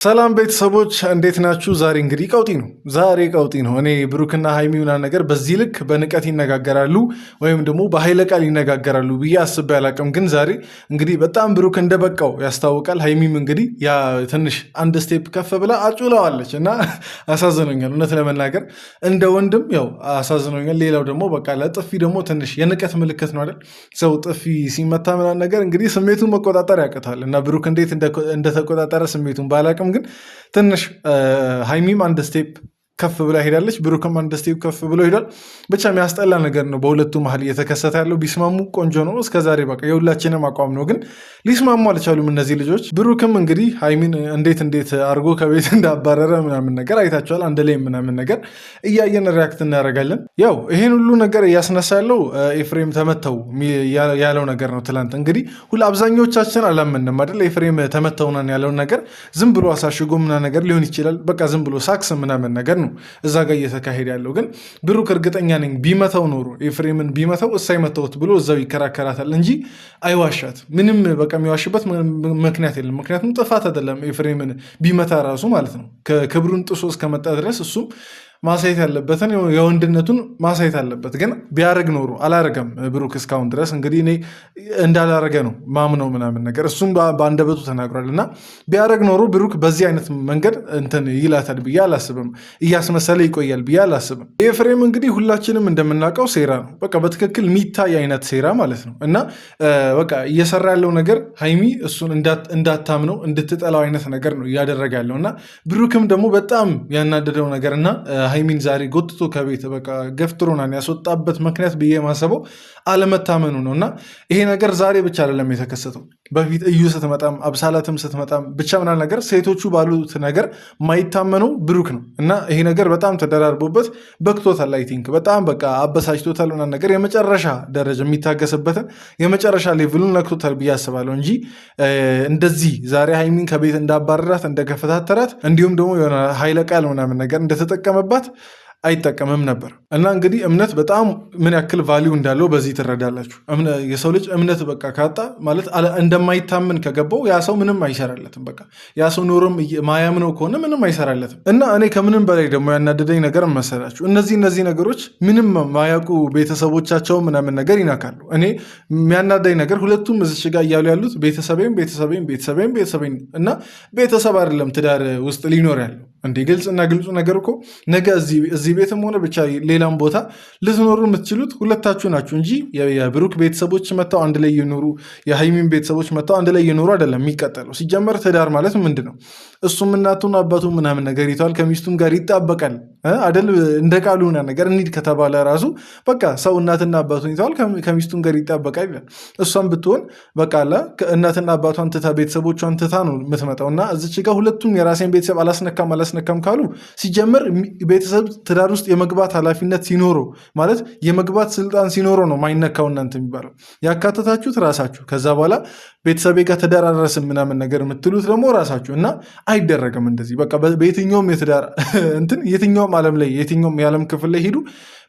ሰላም ቤተሰቦች እንዴት ናችሁ? ዛሬ እንግዲህ ቀውጢ ነው። እኔ ብሩክና ሃይሚ ምናምን ነገር በዚህ ልክ በንቀት ይነጋገራሉ ወይም ደግሞ በኃይለ ቃል ይነጋገራሉ ብዬ አስቤ አላቅም። ግን ዛሬ እንግዲህ በጣም ብሩክ እንደበቃው ያስታውቃል። ሃይሚም እንግዲህ ያ ትንሽ አንድ ስቴፕ ከፍ ብላ አጩለዋለች እና አሳዝኖኛል። እውነት ለመናገር እንደ ወንድም ያው አሳዝኖኛል። ሌላው ደግሞ በቃ ለጥፊ ደግሞ ትንሽ የንቀት ምልክት ነው አይደል? ሰው ጥፊ ሲመታ ምናምን ነገር እንግዲህ ስሜቱን መቆጣጠር ያቅታል እና ብሩክ እንዴት እንደተቆጣጠረ ስሜቱን ባላቅም ግን ትንሽ ሃይሚም አንድ ስቴፕ ከፍ ብላ ሄዳለች፣ ብሩክም አንድ ስቴፕ ከፍ ብሎ ሄዷል። ብቻ የሚያስጠላ ነገር ነው በሁለቱ መሀል እየተከሰተ ያለው። ቢስማሙ ቆንጆ ነው። እስከዛሬ በቃ የሁላችንም አቋም ነው፣ ግን ሊስማሙ አልቻሉም እነዚህ ልጆች። ብሩክም እንግዲህ ሃይሚን እንዴት አድርጎ ከቤት እንዳባረረ ምናምን ነገር አይታችኋል። አንድ ላይ ምናምን ነገር እያየን ሪያክት እናደርጋለን። ያው ይሄን ሁሉ ነገር እያስነሳ ያለው ኤፍሬም ተመተው ያለው ነገር ነው። ትላንት እንግዲህ አብዛኞቻችን አላመንም አይደል? ኤፍሬም ተመተውናን ያለውን ነገር ዝም ብሎ አሳሽጎ ምናምን ነገር ሊሆን ይችላል። በቃ ዝም ብሎ ሳክስ ምናምን ነገር ነው እዛ ጋር እየተካሄደ ያለው። ግን ብሩክ እርግጠኛ ነኝ ቢመታው ኖሮ ኤፍሬምን ቢመታው እሳይ መተውት ብሎ እዛው ይከራከራታል እንጂ አይዋሻት። ምንም በቃ የሚዋሽበት ምክንያት የለም። ምክንያቱም ጥፋት አይደለም ኤፍሬምን ቢመታ ራሱ ማለት ነው። ከክብሩን ጥሶ እስከመጣ ድረስ እሱም ማሳየት ያለበትን የወንድነቱን ማሳየት አለበት። ግን ቢያደርግ ኖሮ አላረገም ብሩክ እስካሁን ድረስ እንግዲህ እኔ እንዳላረገ ነው ማምነው ምናምን ነገር እሱም በአንደበቱ ተናግሯል። እና ቢያደርግ ኖሮ ብሩክ በዚህ አይነት መንገድ እንትን ይላታል ብዬ አላስብም። እያስመሰለ ይቆያል ብዬ አላስብም። ኤፍሬም እንግዲህ ሁላችንም እንደምናውቀው ሴራ ነው፣ በቃ በትክክል የሚታይ አይነት ሴራ ማለት ነው። እና በቃ እየሰራ ያለው ነገር ሃይሚ እሱን እንዳታምነው እንድትጠላው አይነት ነገር ነው እያደረገ ያለው። እና ብሩክም ደግሞ በጣም ያናደደው ነገር እና ሃይሚን ዛሬ ጎትቶ ከቤት በቃ ገፍትሮናን ያስወጣበት ምክንያት ብዬ ማሰበው አለመታመኑ ነው። እና ይሄ ነገር ዛሬ ብቻ አይደለም የተከሰተው። በፊት እዩ ስትመጣም አብሳላትም ስትመጣም ብቻ ምናምን ነገር ሴቶቹ ባሉት ነገር ማይታመነው ብሩክ ነው። እና ይሄ ነገር በጣም ተደራርቦበት በክቶታል። አይ ቲንክ በጣም በቃ አበሳጭቶታል ምናምን ነገር የመጨረሻ ደረጃ የሚታገስበትን የመጨረሻ ሌቭሉን ነክቶታል ብዬ አስባለሁ እንጂ እንደዚህ ዛሬ ሃይሚን ከቤት እንዳባረራት እንደከፈታተራት እንዲሁም ደግሞ የሆነ ኃይለ ቃል ምናምን ነገር እንደተጠቀመባት አይጠቀምም ነበር። እና እንግዲህ እምነት በጣም ምን ያክል ቫሊዩ እንዳለው በዚህ ትረዳላችሁ። የሰው ልጅ እምነት በቃ ካጣ ማለት እንደማይታመን ከገባው ያ ሰው ምንም አይሰራለትም። በቃ ያ ሰው ኖሮም ማያምነው ከሆነ ምንም አይሰራለትም። እና እኔ ከምንም በላይ ደግሞ ያናደደኝ ነገር መሰላችሁ፣ እነዚህ ነገሮች ምንም ማያውቁ ቤተሰቦቻቸው ምናምን ነገር ይናካሉ። እኔ የሚያናደኝ ነገር ሁለቱም እዚች ጋር እያሉ ያሉት ቤተሰቤም እና ቤተሰብ አይደለም ትዳር ውስጥ ሊኖር ያለው እንዴ። ግልጽና ግልጹ ነገር እኮ ነገ እዚህ ቤትም ሆነ ብቻ ሌላም ቦታ ልትኖሩ የምትችሉት ሁለታችሁ ናችሁ እንጂ የብሩክ ቤተሰቦች መጥተው አንድ ላይ የኖሩ የሃይሚን ቤተሰቦች መጥተው አንድ ላይ የኖሩ አይደለም የሚቀጠለው። ሲጀመር ትዳር ማለት ምንድን ነው? እሱም እናቱን አባቱ ምናምን ነገር ይተዋል፣ ከሚስቱም ጋር ይጣበቃል አደል? እንደ ቃሉ ነገር እንሂድ ከተባለ ራሱ በቃ ሰው እናትና አባቱን ይተዋል፣ ከሚስቱም ጋር ይጣበቃል ይላል። እሷም ብትሆን በቃ እናትና አባቷን ትታ ቤተሰቦቿን ትታ ነው የምትመጣው። እና እዚች ጋር ሁለቱም የራሴን ቤተሰብ አላስነካም ካሉ ሲጀመር ቤተሰብ ትዳር ውስጥ የመግባት ኃላፊነት ሲኖረው ማለት የመግባት ስልጣን ሲኖረው ነው ማይነካው እናንተ የሚባለው። ያካተታችሁት ራሳችሁ፣ ከዛ በኋላ ቤተሰቤ ጋር ተደራረስም ምናምን ነገር የምትሉት ደግሞ ራሳችሁ። እና አይደረግም እንደዚህ በቃ በየትኛውም የትዳር እንትን የትኛውም ዓለም ላይ የትኛውም የዓለም ክፍል ላይ ሂዱ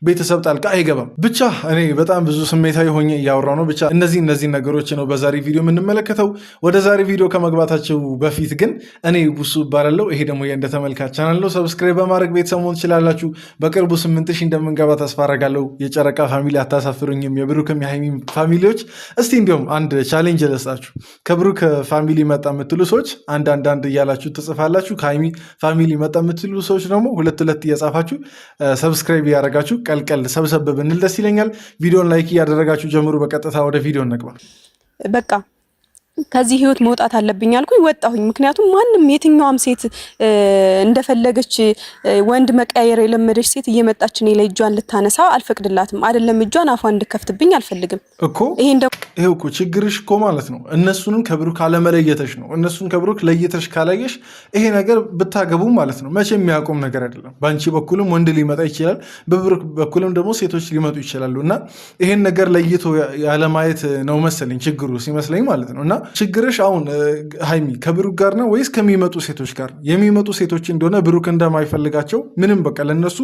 ቤተሰብ ጣልቃ አይገባም። ብቻ እኔ በጣም ብዙ ስሜታዊ ሆኜ እያወራው ነው። ብቻ እነዚህ ነገሮች ነው በዛሬ ቪዲዮ የምንመለከተው። ወደ ዛሬ ቪዲዮ ከመግባታቸው በፊት ግን እኔ ቡሱ እባላለሁ። ይሄ ደግሞ የእንደ ተመልካች ቻናል ነው። ሰብስክራይብ በማድረግ ቤተሰብ መሆን ትችላላችሁ። በቅርቡ 8,000 እንደምንገባ ተስፋ አደርጋለሁ። የጨረቃ ፋሚሊ አታሳፍሩኝም፣ የብሩክም የሃይሚም ፋሚሊዎች። እስቲ እንዲሁም አንድ ቻሌንጅ ልስጣችሁ። ከብሩክ ፋሚሊ መጣ የምትሉ ሰዎች አንድ እያላችሁ ትጽፋላችሁ። ከሃይሚ ፋሚሊ መጣ የምትሉ ሰዎች ደግሞ ሁለት እየጻፋችሁ ሰብስክራይብ እያደረጋችሁ ቀልቀል ሰብሰብ ብንል ደስ ይለኛል። ቪዲዮን ላይክ እያደረጋችሁ ጀምሩ። በቀጥታ ወደ ቪዲዮ እንግባ። በቃ ከዚህ ህይወት መውጣት አለብኝ አልኩኝ፣ ወጣሁኝ። ምክንያቱም ማንም የትኛውም ሴት እንደፈለገች ወንድ መቀየር የለመደች ሴት እየመጣች እኔ ላይ እጇን ልታነሳ አልፈቅድላትም። አይደለም እጇን አፏን እንድከፍትብኝ አልፈልግም እኮ። ይሄው እኮ ችግርሽ እኮ ማለት ነው። እነሱንም ከብሩክ አለመለየተሽ ነው። እነሱን ከብሩክ ለየተሽ ካላየሽ ይሄ ነገር ብታገቡ ማለት ነው መቼ የሚያቆም ነገር አይደለም። በአንቺ በኩልም ወንድ ሊመጣ ይችላል፣ በብሩክ በኩልም ደግሞ ሴቶች ሊመጡ ይችላሉ። እና ይሄን ነገር ለይቶ ያለማየት ነው መሰለኝ ችግሩ ሲመስለኝ ማለት ነው። እና ችግርሽ አሁን ሃይሚ ከብሩክ ጋር ነው ወይስ ከሚመጡ ሴቶች ጋር? የሚመጡ ሴቶች እንደሆነ ብሩክ እንደማይፈልጋቸው ምንም በቃ ለነሱ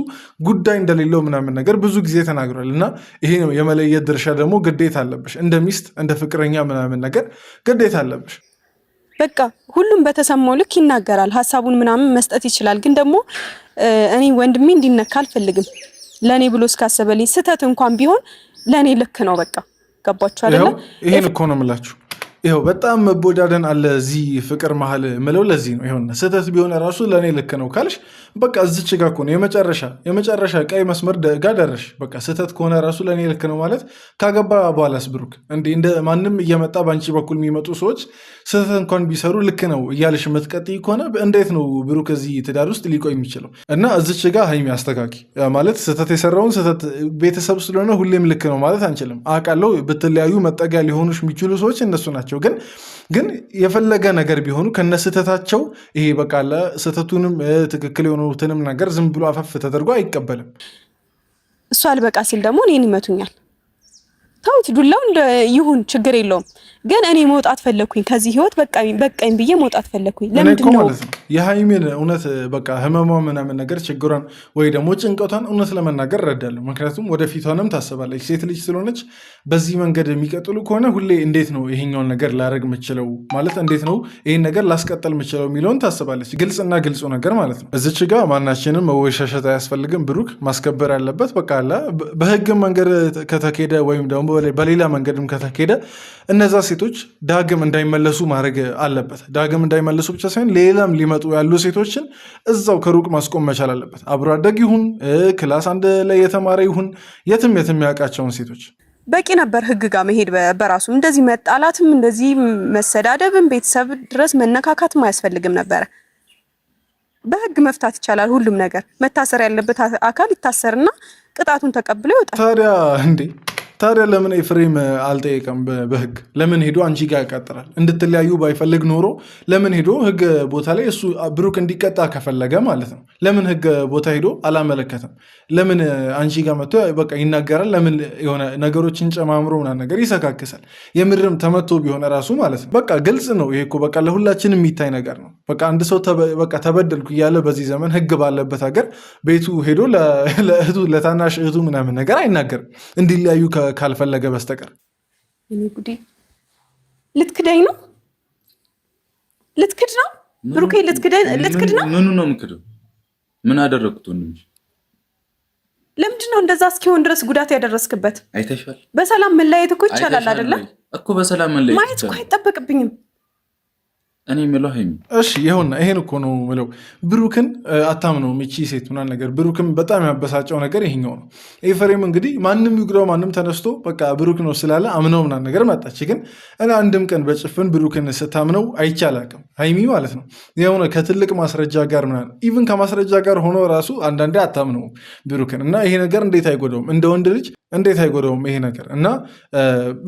ጉዳይ እንደሌለው ምናምን ነገር ብዙ ጊዜ ተናግሯል። እና ይሄ ነው የመለየት ድርሻ ደግሞ ግዴታ አለብሽ፣ እንደ ሚስት እንደ ፍቅረኛ ምናምን ነገር ግዴታ አለብሽ። በቃ ሁሉም በተሰማው ልክ ይናገራል፣ ሀሳቡን ምናምን መስጠት ይችላል። ግን ደግሞ እኔ ወንድሜ እንዲነካ አልፈልግም። ለኔ ብሎ እስካሰበልኝ ስህተት እንኳን ቢሆን ለኔ ልክ ነው። በቃ ገባችሁ አይደለ? ይሄን እኮ ነው የምላችሁ። ይኸው በጣም መቦዳደን አለ እዚህ ፍቅር መሀል ምለው ለዚህ ነው። ይኸውና ስህተት ቢሆን ራሱ ለእኔ ልክ ነው ካልሽ በቃ እዚች ጋ እኮ ነው የመጨረሻ ቀይ መስመር ጋ ደረሽ። በቃ ስህተት ከሆነ ራሱ ለእኔ ልክ ነው ማለት ካገባ በኋላስ ብሩክ እንደ ማንም እየመጣ በአንቺ በኩል የሚመጡ ሰዎች ስህተት እንኳን ቢሰሩ ልክ ነው እያልሽ የምትቀጥይ ከሆነ እንዴት ነው ብሩክ እዚህ ትዳር ውስጥ ሊቆይ የሚችለው? እና እዚች ጋ ሀይሚ አስተካኪ ማለት ስህተት የሰራውን ስህተት ቤተሰብ ስለሆነ ሁሌም ልክ ነው ማለት አንችልም። አውቃለሁ ብትለያዩ መጠጊያ ሊሆኑሽ የሚችሉ ሰዎች እነሱ ናቸው። ግን የፈለገ ነገር ቢሆኑ ከነስህተታቸው ይሄ በቃ ስህተቱንም ትክክል የሆኑትንም ነገር ዝም ብሎ አፈፍ ተደርጎ አይቀበልም። እሱ አልበቃ ሲል ደግሞ እኔን ይመቱኛል። ተውት፣ ዱላው ይሁን ችግር የለውም። ግን እኔ መውጣት ፈለኩኝ ከዚህ ህይወት በቃኝ ብዬ መውጣት ፈለኩኝ። ለምንድን ነው የሀይሚን እውነት በቃ ህመሟ ምናምን ነገር ችግሯን ወይ ደግሞ ጭንቀቷን እውነት ለመናገር እረዳለሁ። ምክንያቱም ወደፊቷንም ታስባለች። ሴት ልጅ ስለሆነች በዚህ መንገድ የሚቀጥሉ ከሆነ ሁሌ እንዴት ነው ይሄኛውን ነገር ላደርግ የምችለው ማለት እንዴት ነው ይህን ነገር ላስቀጠል የምችለው የሚለውን ታስባለች። ግልጽና ግልጹ ነገር ማለት ነው። እዚች ጋ ማናችንም መወሻሸት አያስፈልግም። ብሩክ ማስከበር ያለበት በቃ በህግ መንገድ ከተኬደ ወይም ደግሞ በሌላ መንገድም ከተኬደ እነዛ ሴቶች ዳግም እንዳይመለሱ ማድረግ አለበት። ዳግም እንዳይመለሱ ብቻ ሳይሆን ሌላም ሊመጡ ያሉ ሴቶችን እዛው ከሩቅ ማስቆም መቻል አለበት። አብሮ አደግ ይሁን ክላስ አንድ ላይ የተማረ ይሁን የትም ያውቃቸውን ሴቶች በቂ ነበር ህግ ጋር መሄድ በራሱ። እንደዚህ መጣላትም እንደዚህ መሰዳደብም ቤተሰብ ድረስ መነካካትም አያስፈልግም ነበረ። በህግ መፍታት ይቻላል። ሁሉም ነገር መታሰር ያለበት አካል ይታሰርና ቅጣቱን ተቀብሎ ይወጣል። ታዲያ ለምን ኤፍሬም አልጠየቀም? በህግ ለምን ሄዶ አንቺ ጋር ያቃጥራል? እንድትለያዩ ባይፈልግ ኖሮ ለምን ሄዶ ህግ ቦታ ላይ እሱ ብሩክ እንዲቀጣ ከፈለገ ማለት ነው ለምን ህግ ቦታ ሄዶ አላመለከተም? ለምን አንቺ ጋር መጥቶ በቃ ይናገራል? ለምን የሆነ ነገሮችን ጨማምሮ ምናምን ነገር ይሰካክሳል? የምድርም ተመቶ ቢሆን ራሱ ማለት ነው በቃ ግልጽ ነው። ይሄ እኮ በቃ ለሁላችንም የሚታይ ነገር ነው። በቃ አንድ ሰው በቃ ተበደልኩ እያለ በዚህ ዘመን ህግ ባለበት ሀገር ቤቱ ሄዶ ለእህቱ ለታናሽ እህቱ ምናምን ነገር አይናገርም እንዲለያዩ ካልፈለገ በስተቀር። እኔ ጉዴ! ልትክደኝ ነው? ልትክድ ነው ብሩኬ? ልትክድ ነው? ምኑ ነው የምክደው? ምን አደረኩት? ወንድምሽ ለምንድን ነው እንደዛ እስኪሆን ድረስ ጉዳት ያደረስክበት? አይተሻል። በሰላም መለያየት እኮ ይቻላል አይደለ? እኮ በሰላም መለያየት ማየት እኮ አይጠበቅብኝም። እኔ የምለው ሀይሚ እሺ ይሁን። ይሄን እኮ ነው የምለው። ብሩክን አታምነውም እቺ ሴት ምናምን ነገር። ብሩክን በጣም ያበሳጨው ነገር ይሄኛው ነው። ኤፍሬም እንግዲህ ማንም ይጉዳው ማንም ተነስቶ በቃ ብሩክ ነው ስላለ አምነው ምናምን ነገር መጣች። ግን እኔ አንድም ቀን በጭፍን ብሩክን ስታምነው አይቻላቅም ሀይሚ ማለት ነው። የሆነ ከትልቅ ማስረጃ ጋር ምናምን ኢቭን ከማስረጃ ጋር ሆኖ ራሱ አንዳንዴ አታምነውም ብሩክን እና ይሄ ነገር እንዴት አይጎዳውም? እንደ ወንድ ልጅ እንዴት አይጎዳውም ይሄ ነገር? እና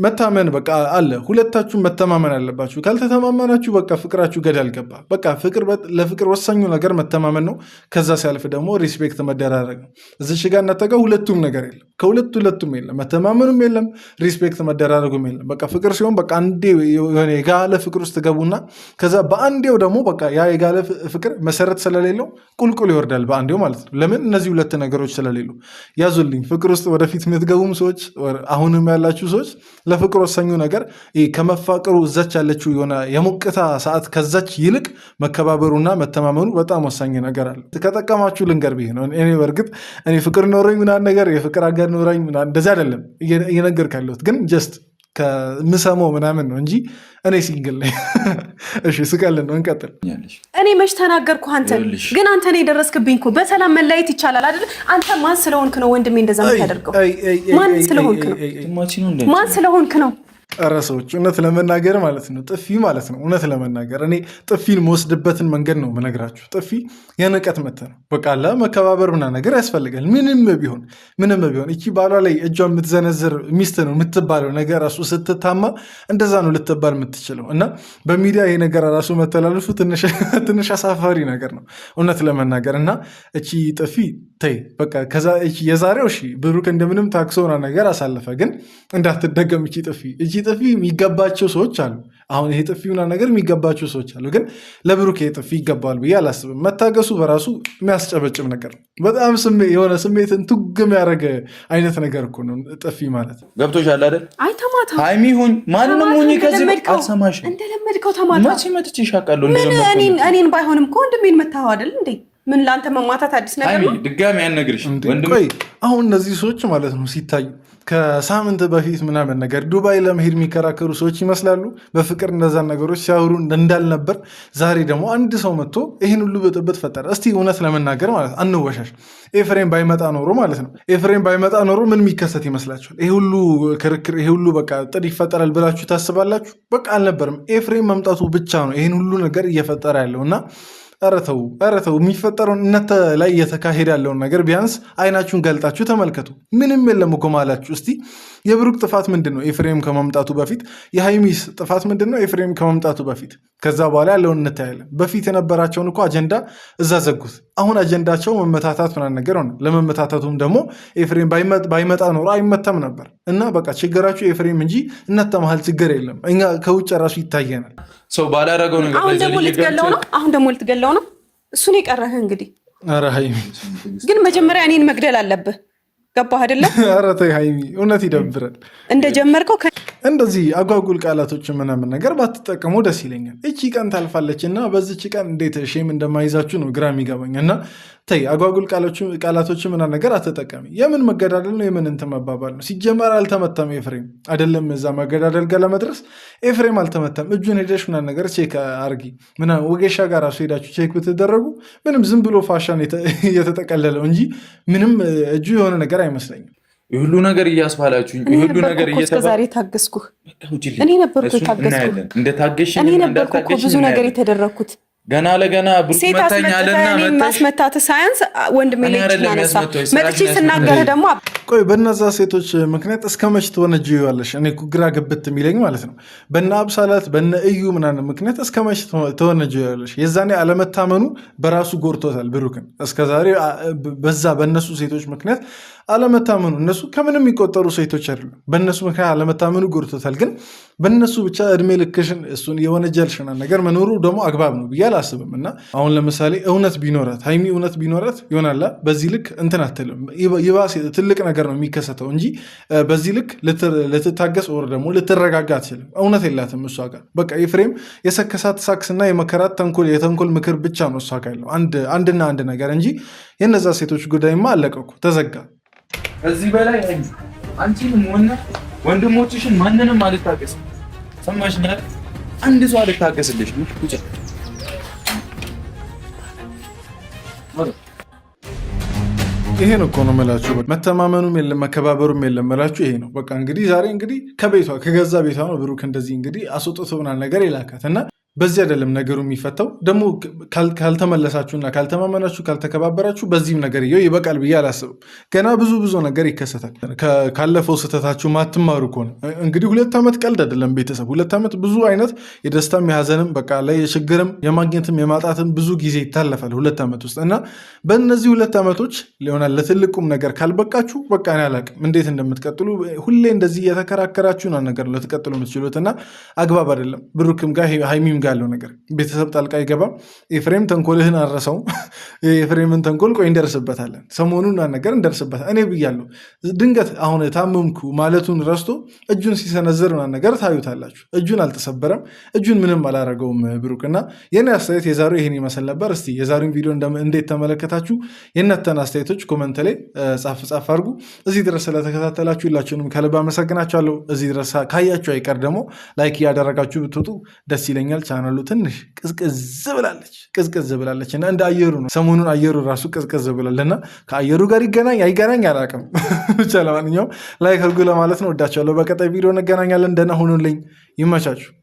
መታመን በቃ አለ። ሁለታችሁም መተማመን አለባችሁ። ካልተተማመናችሁ በቃ ፍቅራችሁ ገደል ገባ። በቃ ለፍቅር ወሳኙ ነገር መተማመን ነው። ከዛ ሲያልፍ ደግሞ ሪስፔክት መደራረግ ነው። እዚሽ ጋር እናተጋ ሁለቱም ነገር የለም። ሁለቱም የለም። መተማመኑም የለም፣ ሪስፔክት መደራረጉም የለም። በቃ ፍቅር ሲሆን በቃ አንዴ የሆነ የጋለ ፍቅር ውስጥ ገቡና ከዛ በአንዴው ደግሞ በቃ ያ የጋለ ፍቅር መሰረት ስለሌለው ቁልቁል ይወርዳል በአንዴው ማለት ነው። ለምን? እነዚህ ሁለት ነገሮች ስለሌሉ። ያዙልኝ ፍቅር ውስጥ ወደፊት የምትገቡም ሰዎች አሁንም ያላችሁ ሰዎች ለፍቅር ወሳኙ ነገር ከመፋቀሩ እዛች ያለችው የሆነ የሞቅታ ሰዓት ከዛች ይልቅ መከባበሩና መተማመኑ በጣም ወሳኝ ነገር አለ። ከጠቀማችሁ ልንገር ብዬ ነው። እኔ በእርግጥ እኔ ፍቅር ኖረኝ ምናምን ነገር የፍቅር አጋር ኖረኝ እንደዚህ አይደለም እየነገርኩ ያለሁት፣ ግን ጀስት ከምሰማው ምናምን ነው እንጂ እኔ ሲንግል ነኝ። እሺ ስቀልን ነው እንቀጥል። እኔ መች ተናገርኩ? አንተን ግን አንተን የደረስክብኝ እኮ በሰላም መለያየት ይቻላል አይደል? አንተ ማን ስለሆንክ ነው ወንድሜ እንደዛ የምታደርገው? ማን ስለሆንክ ነው? ኧረ ሰዎች እውነት ለመናገር ማለት ነው ጥፊ ማለት ነው። እውነት ለመናገር እኔ ጥፊን መወስድበትን መንገድ ነው የምነግራችሁ። ጥፊ የንቀት መተ ነው። በቃ መከባበር ምናምን ነገር ያስፈልጋል። ምንም ቢሆን እቺ ባሏ ላይ እጇ የምትዘነዝር ሚስት ነው የምትባለው ነገር ራሱ ስትታማ እንደዛ ነው ልትባል የምትችለው። እና በሚዲያ ይሄ ነገር ራሱ መተላለፉ ትንሽ አሳፋሪ ነገር ነው እውነት ለመናገር። እና እቺ ጥፊ ተይ በቃ ከዛ የዛሬው እሺ ብሩክ እንደምንም ታክሶና ነገር አሳለፈ፣ ግን እንዳትደገም እቺ ጥፊ የሚገባቸው ሰዎች አሉ። አሁን ይሄ ጥፊውና ነገር የሚገባቸው ሰዎች አሉ፣ ግን ለብሩክ ይሄ ጥፊ ይገባል ብዬ አላስብም። መታገሱ በራሱ የሚያስጨበጭብ ነገር ነው። በጣም የሆነ ስሜትን ቱግ የሚያደርግ አይነት ነገር እኮ ነው ጥፊ ማለት። ገብቶሻል አይደል? አይ ተማታ ሃይሚ ሁኝ ማንንም ሁኝ ከዚህ አልሰማሽም። እንደለመድከው ተማታ ማ치 መጥቼ ይሻቃለሁ። እኔን ባይሆንም እኮ ወንድሜን መታው አይደል እንዴ? ምን ለአንተ መማታት አዲስ ነገር ነው? ድጋሚ ያነግርሽ ወንድም። አሁን እነዚህ ሰዎች ማለት ነው ሲታዩ ከሳምንት በፊት ምናምን ነገር ዱባይ ለመሄድ የሚከራከሩ ሰዎች ይመስላሉ። በፍቅር እነዛን ነገሮች ሲያወሩ እንዳልነበር፣ ዛሬ ደግሞ አንድ ሰው መጥቶ ይህን ሁሉ ብጥብጥ ፈጠረ። እስቲ እውነት ለመናገር ማለት አንወሻሽ፣ ኤፍሬም ባይመጣ ኖሮ ማለት ነው ኤፍሬም ባይመጣ ኖሮ ምን የሚከሰት ይመስላችኋል? ይሄ ሁሉ ክርክር፣ ይሄ ሁሉ በቃ ጥድ ይፈጠራል ብላችሁ ታስባላችሁ? በቃ አልነበርም። ኤፍሬም መምጣቱ ብቻ ነው ይህን ሁሉ ነገር እየፈጠረ ያለው እና ኧረ ተው የሚፈጠረውን እናንተ ላይ እየተካሄደ ያለውን ነገር ቢያንስ አይናችሁን ገልጣችሁ ተመልከቱ። ምንም የለም እኮ ማላችሁ። እስቲ የብሩክ ጥፋት ምንድን ነው ኤፍሬም ከመምጣቱ በፊት? የሃይሚስ ጥፋት ምንድን ነው ኤፍሬም ከመምጣቱ በፊት? ከዛ በኋላ ያለውን እንታያለን። በፊት የነበራቸውን እኮ አጀንዳ እዛ ዘጉት። አሁን አጀንዳቸው መመታታት ምናምን ነገር ሆነ። ለመመታታቱም ደግሞ ኤፍሬም ባይመጣ ኖሮ አይመታም ነበር። እና በቃ ችግራችሁ ኤፍሬም እንጂ እናንተ መሀል ችግር የለም። እኛ ከውጭ ራሱ ይታየናል። ሰው ባላረገው ነገር አሁን ደግሞ ልትገለው ነው። እሱን የቀረህ እንግዲህ። ኧረ ሃይሚ ግን መጀመሪያ እኔን መግደል አለብህ። ገባህ አይደለም? ኧረ ተይ ሃይሚ እውነት ይደብራል። እንደጀመርከው እንደዚህ አጓጉል ቃላቶችን ምናምን ነገር ባትጠቀሙ ደስ ይለኛል። እቺ ቀን ታልፋለች እና በዚች ቀን እንዴት ሼም እንደማይዛችሁ ነው ግራ የሚገባኝ። እና ተይ አጓጉል ቃላቶችን ምናምን ነገር አትጠቀሚ። የምን መገዳደል ነው? የምን እንትን መባባል ነው? ሲጀመር አልተመታም ኤፍሬም። አይደለም እዛ መገዳደል ጋር ለመድረስ ኤፍሬም አልተመታም። እጁን ሄደሽ ምናምን ነገር ቼክ አርጊ። ወጌሻ ጋር ራሱ ሄዳችሁ ቼክ ብትደረጉ ምንም ዝም ብሎ ፋሻን እየተጠቀለለው እንጂ ምንም እጁ የሆነ ነገር አይመስለኝም። የሁሉ ነገር እያስባላችሁኝ የሁሉ ነገር ዛሬ ታገስኩህ። እኔ ነበርኩ የታገስኩህ። እኔ ነበርኩ እኮ ብዙ ነገር የተደረግኩት። ገና ለገና ብሩክ መታኛለና ማስመታት ሳያንስ ወንድሜ ላይ ያነሳ መጥቼ ስናገር ደግሞ ቆይ በእነዛ ሴቶች ምክንያት እስከ መች ትወነጅያለሽ? እኔ ግራ ግብት የሚለኝ ማለት ነው። በነ አብሳላት በነ እዩ ምናምን ምክንያት እስከ መች ትወነጅያለሽ? የዛኔ አለመታመኑ በራሱ ጎርቶታል ብሩክን። እስከዛሬ በዛ በእነሱ ሴቶች ምክንያት አለመታመኑ፣ እነሱ ከምንም የሚቆጠሩ ሴቶች አይደሉም። በእነሱ ምክንያት አለመታመኑ ጎርቶታል። ግን በእነሱ ብቻ እድሜ ልክሽን እሱን የወነጀልሽና ነገር መኖሩ ደግሞ አግባብ ነው ብዬ አላስብም። እና አሁን ለምሳሌ እውነት ቢኖራት ሃይሚ እውነት ቢኖራት ይሆናላ በዚህ ልክ እንትን አትልም። ይባስ ትልቅ ነገር ነው የሚከሰተው እንጂ በዚህ ልክ ልትታገስ ወር ደግሞ ልትረጋጋ አትችልም። እውነት የላትም እሷ ጋር። በቃ ኤፍሬም የሰከሳት ሳክስና የመከራት የተንኮል ምክር ብቻ ነው እሷ ጋር ያለው አንድና አንድ ነገር እንጂ የነዛ ሴቶች ጉዳይማ አለቀኩ፣ ተዘጋ። ከዚህ በላይ አንቺንም ሆነ ወንድሞችሽን ማንንም አልታገስም። ሰማሽኝ? አንድ ሰው አልታገስልሽ። ይሄን እኮ ነው የምላችሁ። መተማመኑም የለም መከባበሩም የለም የምላችሁ ይሄ ነው። በቃ እንግዲህ ዛሬ እንግዲህ ከገዛ ቤቷ ነው ብሩክ እንደዚህ እንግዲህ አስወጥቶ ምናምን ነገር ይላካት እና በዚህ አይደለም ነገሩ የሚፈታው። ደግሞ ካልተመለሳችሁና ካልተማመናችሁ ካልተከባበራችሁ በዚህም ነገር ይበቃል ብዬ አላስብም። ገና ብዙ ነገር ይከሰታል። ካለፈው ስህተታችሁ ማትማሩ ከሆነ እንግዲህ 2 ዓመት ቀልድ አይደለም ቤተሰብ። 2 ዓመት ብዙ አይነት የደስታም የሀዘንም በቃ ላይ የችግርም የማግኘትም የማጣትም ብዙ ጊዜ ይታለፋል 2 ዓመት ውስጥ እና በእነዚህ 2 ዓመቶች ሊሆናል ለትልቁም ነገር ካልበቃችሁ በቃ እኔ አላቅም እንዴት እንደምትቀጥሉ። ሁሌ እንደዚህ እየተከራከራችሁ ነው ነገር ልትቀጥሉ የምትችሉት እና አግባብ አይደለም። ብሩክም ጋር ሃይሚም ጋር ያለው ነገር ቤተሰብ ጣልቃ አይገባም። ኤፍሬም ተንኮልህን አረሰውም። የኤፍሬምን ተንኮል ቆይ እንደርስበታለን፣ ሰሞኑን ነገር እንደርስበታል። እኔ ብያለሁ ድንገት አሁን ታመምኩ ማለቱን ረስቶ እጁን ሲሰነዝር ነገር ታዩታላችሁ። እጁን አልተሰበረም፣ እጁን ምንም አላረገውም ብሩክ እና የኔ አስተያየት የዛሬው ይሄን ይመስል ነበር። እስቲ የዛሬውን ቪዲዮ እንዴት ተመለከታችሁ? የእናንተን አስተያየቶች ኮመንት ላይ ጻፍ አድርጉ። እዚህ ድረስ ስለተከታተላችሁ ሁላችሁንም ከልብ አመሰግናችኋለሁ። እዚህ ድረስ ካያችሁ አይቀር ደግሞ ላይክ እያደረጋችሁ ብትወጡ ደስ ይለኛል። ቻናሉ ትንሽ ቅዝቅዝ ብላለች እና እንደ አየሩ ነው። ሰሞኑን አየሩ ራሱ ቅዝቅዝ ብላለና ከአየሩ ጋር ይገናኝ አይገናኝ አላውቅም። ብቻ ለማንኛውም ላይክ አድርጉ ለማለት ነው። ወዳችኋለሁ። በቀጣይ ቪዲዮ እንገናኛለን። ደህና ሁኑልኝ። ይመቻችሁ።